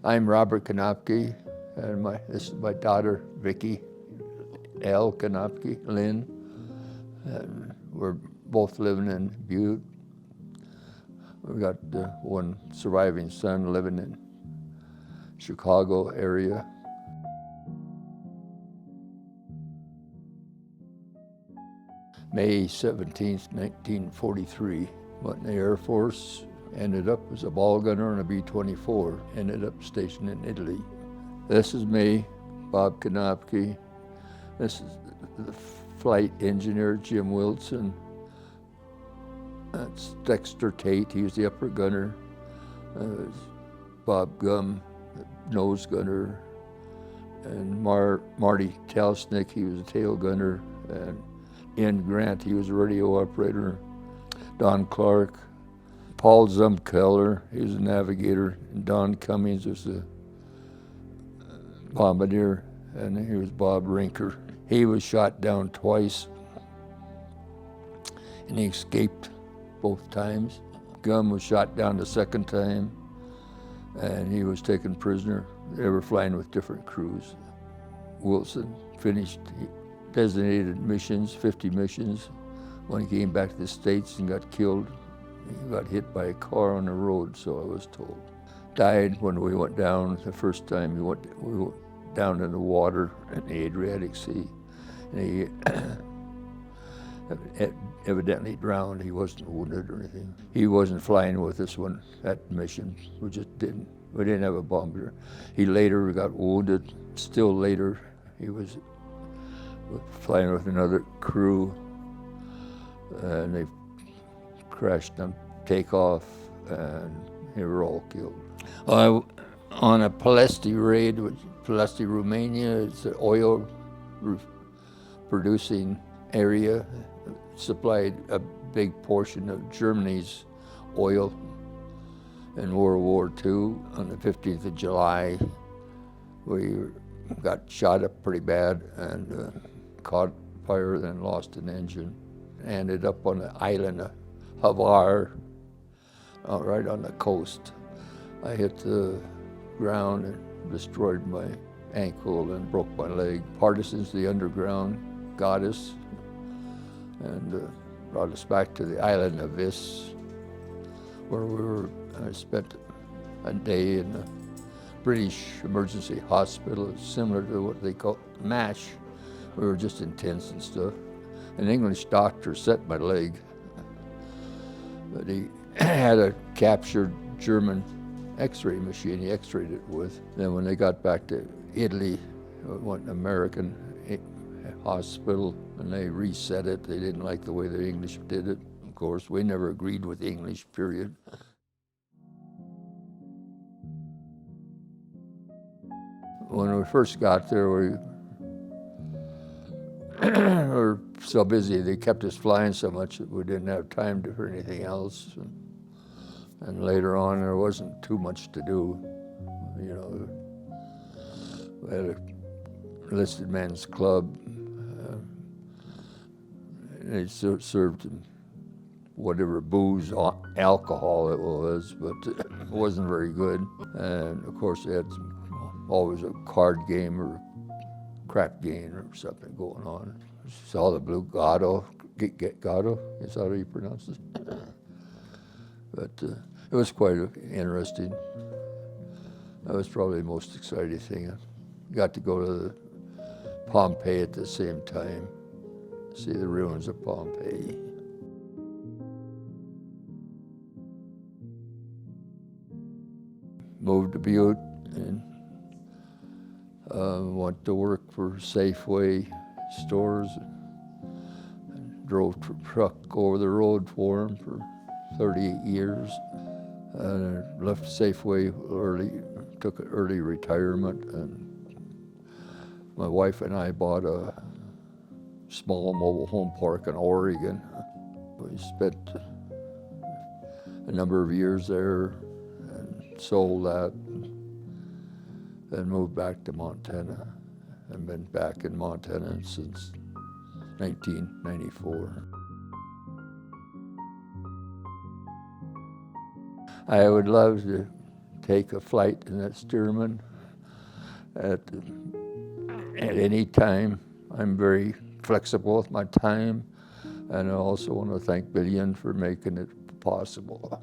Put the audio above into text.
I'm Robert Knoepke, and this is my daughter, Vicki L. Knoepke, Lynn, and we're both living in Butte. We've got one surviving son living in Chicago area. May 17th, 1943, went in the Air Force, ended up as a ball gunner on a B-24, ended up stationed in Italy. This is me, Bob Knoepke. This is the flight engineer, Jim Wilson. That's Dexter Tate, he was the upper gunner. Bob Gum, the nose gunner. And Marty Talsnick, he was a tail gunner. And Ian Grant, he was a radio operator. Don Clark. Paul Zumkeller, he was a navigator. And Don Cummings was a bombardier. And he was Bob Rinker. He was shot down twice, and he escaped both times. Gum was shot down the second time, and he was taken prisoner. They were flying with different crews. Wilson finished designated missions, 50 missions. When he came back to the States and got killed, he got hit by a car on the road, so I was told. Died when we went down the first time. We went down in the water in the Adriatic Sea. And he evidently drowned. He wasn't wounded or anything. He wasn't flying with us when that mission. We didn't have a bomber. He later got wounded. Still later, he was flying with another crew, and they crashed on takeoff, and they were all killed. On a Palesti raid, Palesti, Romania, it's an oil producing area, supplied a big portion of Germany's oil in World War II. On the 15th of July, we got shot up pretty bad and caught fire, then lost an engine. Ended up on the island of Hvar, right on the coast. I hit the ground and destroyed my ankle and broke my leg. Partisans, the underground, got us and brought us back to the island of Vis, where I spent a day in the British emergency hospital, similar to what they call MASH. We were just intense and stuff. An English doctor set my leg, but he had a captured German X-ray machine he X-rayed it with. Then when they got back to Italy, it went to American hospital and they reset it. They didn't like the way the English did it. Of course, we never agreed with the English, period. When we first got there, we were so busy. They kept us flying so much that we didn't have time for anything else. And later on, there wasn't too much to do. You know, we had a enlisted men's club. They served whatever booze, alcohol it was, but it wasn't very good. And of course, they had always a card game or crap game or something going on. Saw the blue Gatto, Gatto, is that how you pronounce it? But it was quite interesting. That was probably the most exciting thing. I got to go to Pompeii at the same time, see the ruins of Pompeii. Moved to Butte and went to work for Safeway stores. Drove truck over the road for them for 38 years. And I left Safeway early, took an early retirement, and my wife and I bought a small mobile home park in Oregon. We spent a number of years there and sold that, then moved back to Montana and been back in Montana since 1994. I would love to take a flight in that Stearman at any time. I'm very flexible with my time, and I also want to thank Billion for making it possible.